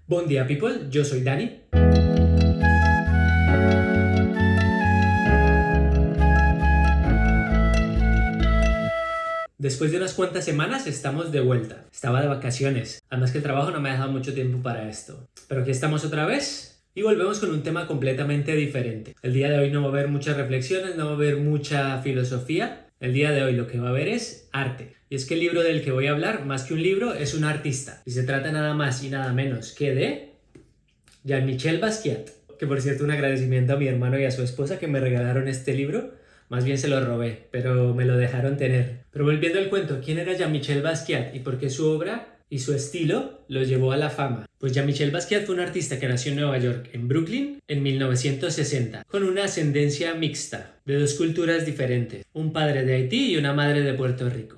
Buen día, people, yo soy Dani. Después de unas cuantas semanas estamos de vuelta. Estaba de vacaciones, además que el trabajo no me ha dejado mucho tiempo para esto. Pero aquí estamos otra vez y volvemos con un tema completamente diferente. El día de hoy no va a haber muchas reflexiones, no va a haber mucha filosofía. El día de hoy lo que va a haber es arte. Y es que el libro del que voy a hablar, más que un libro, es un artista. Y se trata nada más y nada menos que de Jean-Michel Basquiat. Que por cierto, un agradecimiento a mi hermano y a su esposa que me regalaron este libro. Más bien se lo robé, pero me lo dejaron tener. Pero volviendo al cuento, ¿quién era Jean-Michel Basquiat y por qué su obra y su estilo lo llevó a la fama? Pues Jean-Michel Basquiat fue un artista que nació en Nueva York, en Brooklyn, en 1960, con una ascendencia mixta, de dos culturas diferentes, un padre de Haití y una madre de Puerto Rico.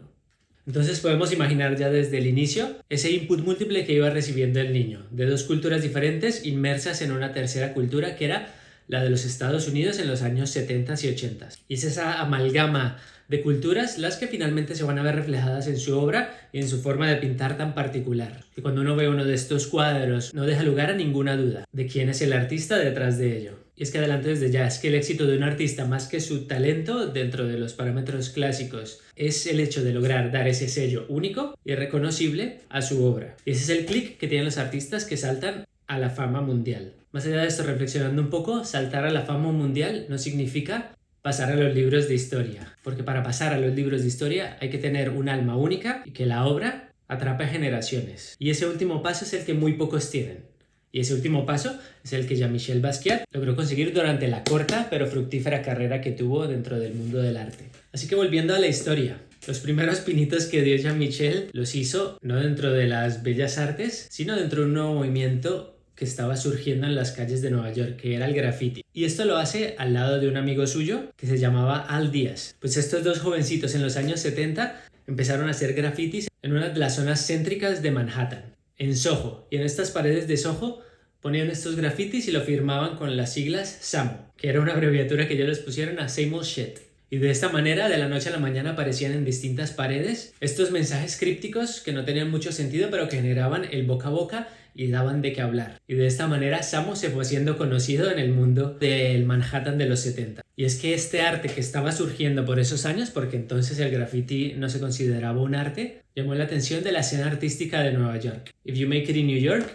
Entonces podemos imaginar ya desde el inicio ese input múltiple que iba recibiendo el niño, de dos culturas diferentes inmersas en una tercera cultura que era la de los Estados Unidos en los años 70 y 80. Y es esa amalgama de culturas las que finalmente se van a ver reflejadas en su obra y en su forma de pintar tan particular. Y cuando uno ve uno de estos cuadros no deja lugar a ninguna duda de quién es el artista detrás de ello. Y es que adelanto desde ya, es que el éxito de un artista más que su talento dentro de los parámetros clásicos es el hecho de lograr dar ese sello único y reconocible a su obra. Y ese es el clic que tienen los artistas que saltan a la fama mundial. Más allá de esto, reflexionando un poco, saltar a la fama mundial no significa pasar a los libros de historia, porque para pasar a los libros de historia hay que tener un alma única y que la obra atrape generaciones. Y ese último paso es el que muy pocos tienen. Y ese último paso es el que Jean-Michel Basquiat logró conseguir durante la corta pero fructífera carrera que tuvo dentro del mundo del arte. Así que volviendo a la historia, los primeros pinitos que dio Jean-Michel los hizo no dentro de las bellas artes, sino dentro de un nuevo movimiento que estaba surgiendo en las calles de Nueva York, que era el graffiti. Y esto lo hace al lado de un amigo suyo que se llamaba Al Díaz. Pues estos dos jovencitos en los años 70 empezaron a hacer grafitis en una de las zonas céntricas de Manhattan, en Soho. Y en estas paredes de Soho ponían estos grafitis y lo firmaban con las siglas SAMO, que era una abreviatura que ellos les pusieron a Same Old Shit. Y de esta manera, de la noche a la mañana, aparecían en distintas paredes estos mensajes crípticos que no tenían mucho sentido, pero que generaban el boca a boca y daban de qué hablar. Y de esta manera, Samo se fue haciendo conocido en el mundo del Manhattan de los 70. Y es que este arte que estaba surgiendo por esos años, porque entonces el graffiti no se consideraba un arte, llamó la atención de la escena artística de Nueva York. If you make it in New York,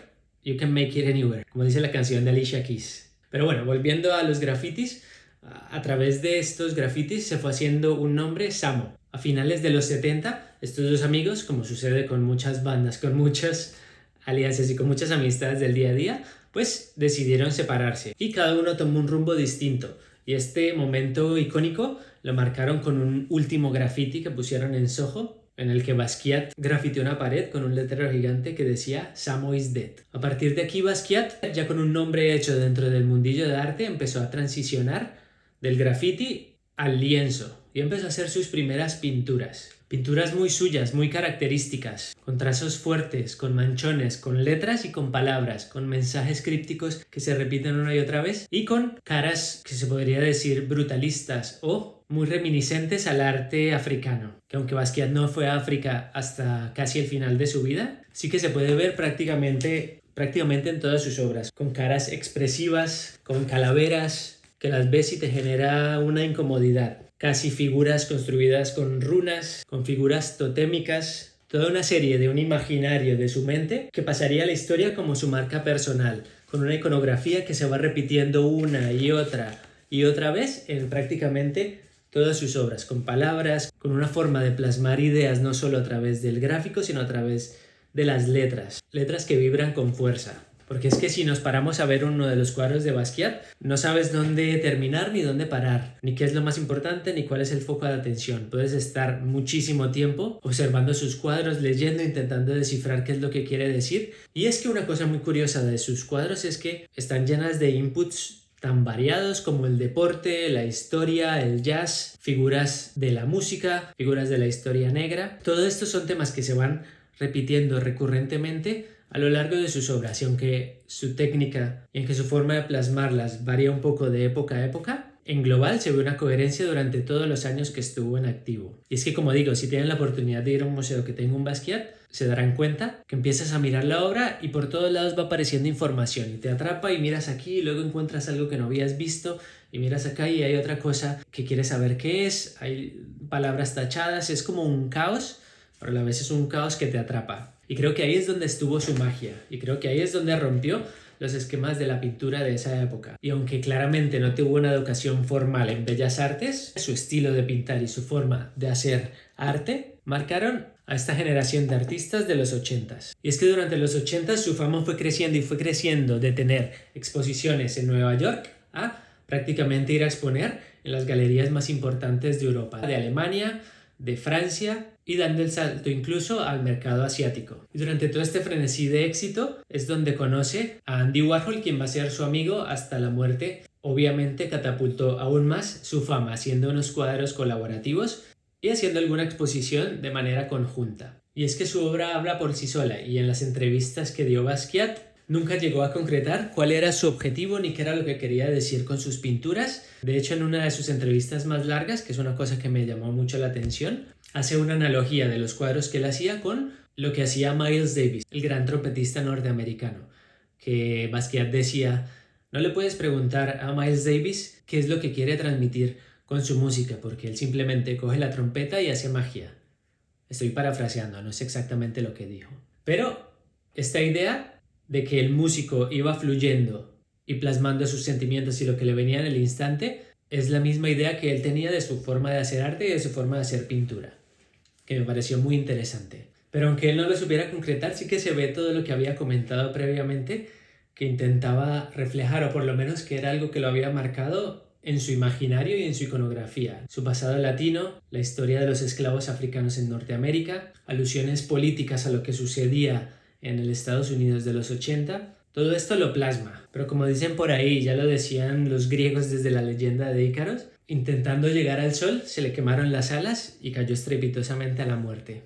you can make it anywhere, como dice la canción de Alicia Keys. Pero bueno, volviendo a los grafitis, a través de estos grafitis se fue haciendo un nombre, Samo. A finales de los 70, estos dos amigos, como sucede con muchas bandas, con muchas alianzas y con muchas amistades del día a día, pues decidieron separarse y cada uno tomó un rumbo distinto. Y este momento icónico lo marcaron con un último grafiti que pusieron en Soho, en el que Basquiat grafiteó una pared con un letrero gigante que decía Samo is dead. A partir de aquí Basquiat, ya con un nombre hecho dentro del mundillo de arte, empezó a transicionar del graffiti al lienzo y empezó a hacer sus primeras pinturas. Pinturas muy suyas, muy características, con trazos fuertes, con manchones, con letras y con palabras, con mensajes crípticos que se repiten una y otra vez y con caras que se podría decir brutalistas o muy reminiscentes al arte africano, que aunque Basquiat no fue a África hasta casi el final de su vida, sí que se puede ver prácticamente en todas sus obras, con caras expresivas, con calaveras, que las ves y te genera una incomodidad. Casi figuras construidas con runas, con figuras totémicas, toda una serie de un imaginario de su mente que pasaría a la historia como su marca personal, con una iconografía que se va repitiendo una y otra vez en prácticamente todas sus obras, con palabras, con una forma de plasmar ideas no solo a través del gráfico, sino a través de las letras que vibran con fuerza. Porque es que si nos paramos a ver uno de los cuadros de Basquiat, no sabes dónde terminar ni dónde parar, ni qué es lo más importante, ni cuál es el foco de atención. Puedes estar muchísimo tiempo observando sus cuadros, leyendo, intentando descifrar qué es lo que quiere decir. Y es que una cosa muy curiosa de sus cuadros es que están llenas de inputs tan variados como el deporte, la historia, el jazz, figuras de la música, figuras de la historia negra. Todo esto son temas que se van repitiendo recurrentemente a lo largo de sus obras, y aunque su técnica y aunque su forma de plasmarlas varía un poco de época a época, en global se ve una coherencia durante todos los años que estuvo en activo. Y es que, como digo, si tienen la oportunidad de ir a un museo que tenga un Basquiat, se darán cuenta que empiezas a mirar la obra y por todos lados va apareciendo información y te atrapa y miras aquí y luego encuentras algo que no habías visto y miras acá y hay otra cosa que quieres saber qué es, hay palabras tachadas, es como un caos, pero a la vez es un caos que te atrapa. Y creo que ahí es donde estuvo su magia y creo que ahí es donde rompió los esquemas de la pintura de esa época. Y aunque claramente no tuvo una educación formal en bellas artes, su estilo de pintar y su forma de hacer arte marcaron a esta generación de artistas de los 80s. Y es que durante los 80s su fama fue creciendo y fue creciendo de tener exposiciones en Nueva York a prácticamente ir a exponer en las galerías más importantes de Europa, de Alemania, de Francia y dando el salto incluso al mercado asiático. Y durante todo este frenesí de éxito es donde conoce a Andy Warhol, quien va a ser su amigo hasta la muerte. Obviamente catapultó aún más su fama haciendo unos cuadros colaborativos y haciendo alguna exposición de manera conjunta. Y es que su obra habla por sí sola y en las entrevistas que dio Basquiat nunca llegó a concretar cuál era su objetivo ni qué era lo que quería decir con sus pinturas. De hecho, en una de sus entrevistas más largas, que es una cosa que me llamó mucho la atención, hace una analogía de los cuadros que él hacía con lo que hacía Miles Davis, el gran trompetista norteamericano, que Basquiat decía: no le puedes preguntar a Miles Davis qué es lo que quiere transmitir con su música, porque él simplemente coge la trompeta y hace magia. Estoy parafraseando, no sé exactamente lo que dijo. Pero esta idea de que el músico iba fluyendo y plasmando sus sentimientos y lo que le venía en el instante es la misma idea que él tenía de su forma de hacer arte y de su forma de hacer pintura, que me pareció muy interesante. Pero aunque él no lo supiera concretar, sí que se ve todo lo que había comentado previamente, que intentaba reflejar, o por lo menos que era algo que lo había marcado en su imaginario y en su iconografía. Su pasado latino, la historia de los esclavos africanos en Norteamérica, alusiones políticas a lo que sucedía en el Estados Unidos de los 80, todo esto lo plasma. Pero como dicen por ahí, ya lo decían los griegos desde la leyenda de Ícaros, intentando llegar al sol se le quemaron las alas y cayó estrepitosamente a la muerte.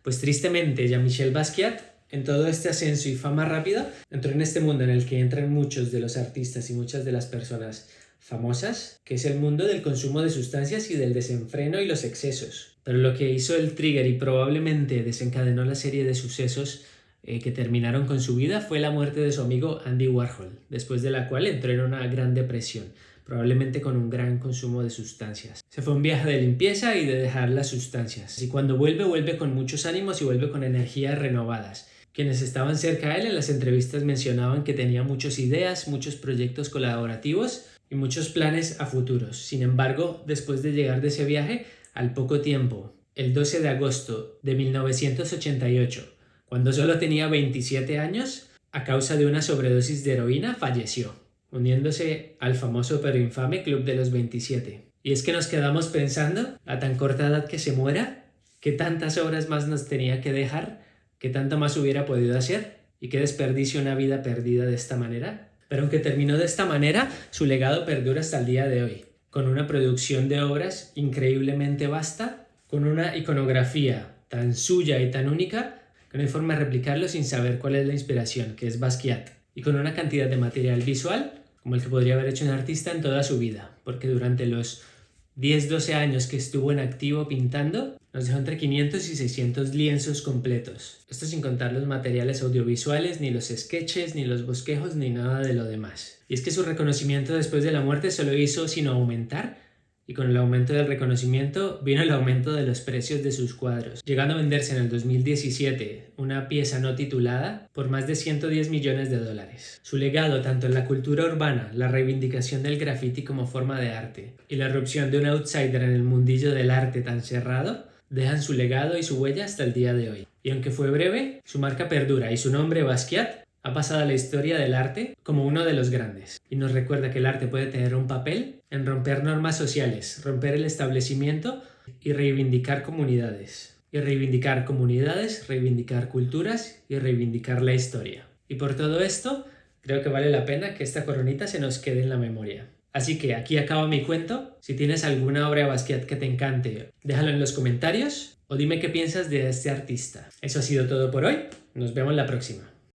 Pues tristemente, Jean-Michel Basquiat, en todo este ascenso y fama rápida, entró en este mundo en el que entran muchos de los artistas y muchas de las personas famosas, que es el mundo del consumo de sustancias y del desenfreno y los excesos. Pero lo que hizo el trigger y probablemente desencadenó la serie de sucesos que terminaron con su vida fue la muerte de su amigo Andy Warhol, después de la cual entró en una gran depresión, probablemente con un gran consumo de sustancias. Se fue un viaje de limpieza y de dejar las sustancias. Y cuando vuelve con muchos ánimos y vuelve con energías renovadas. Quienes estaban cerca de él en las entrevistas mencionaban que tenía muchas ideas, muchos proyectos colaborativos y muchos planes a futuros. Sin embargo, después de llegar de ese viaje, al poco tiempo, el 12 de agosto de 1988, cuando solo tenía 27 años, a causa de una sobredosis de heroína, falleció, uniéndose al famoso pero infame Club de los 27. Y es que nos quedamos pensando, a tan corta edad que se muera, qué tantas obras más nos tenía que dejar, qué tanto más hubiera podido hacer y qué desperdicio una vida perdida de esta manera. Pero aunque terminó de esta manera, su legado perdura hasta el día de hoy, con una producción de obras increíblemente vasta, con una iconografía tan suya y tan única que no hay forma de replicarlo sin saber cuál es la inspiración, que es Basquiat, y con una cantidad de material visual como el que podría haber hecho un artista en toda su vida, porque durante los 10-12 años que estuvo en activo pintando, nos dejó entre 500 y 600 lienzos completos. Esto sin contar los materiales audiovisuales, ni los sketches, ni los bosquejos, ni nada de lo demás. Y es que su reconocimiento después de la muerte solo hizo sino aumentar, y con el aumento del reconocimiento vino el aumento de los precios de sus cuadros, llegando a venderse en el 2017 una pieza no titulada por más de 110 millones de dólares. Su legado tanto en la cultura urbana, la reivindicación del graffiti como forma de arte y la erupción de un outsider en el mundillo del arte tan cerrado dejan su legado y su huella hasta el día de hoy. Y aunque fue breve, su marca perdura y su nombre, Basquiat, ha pasado a la historia del arte como uno de los grandes. Y nos recuerda que el arte puede tener un papel en romper normas sociales, romper el establecimiento y reivindicar comunidades. Y reivindicar comunidades, reivindicar culturas y reivindicar la historia. Y por todo esto, creo que vale la pena que esta coronita se nos quede en la memoria. Así que aquí acaba mi cuento. Si tienes alguna obra de Basquiat que te encante, déjalo en los comentarios o dime qué piensas de este artista. Eso ha sido todo por hoy. Nos vemos la próxima.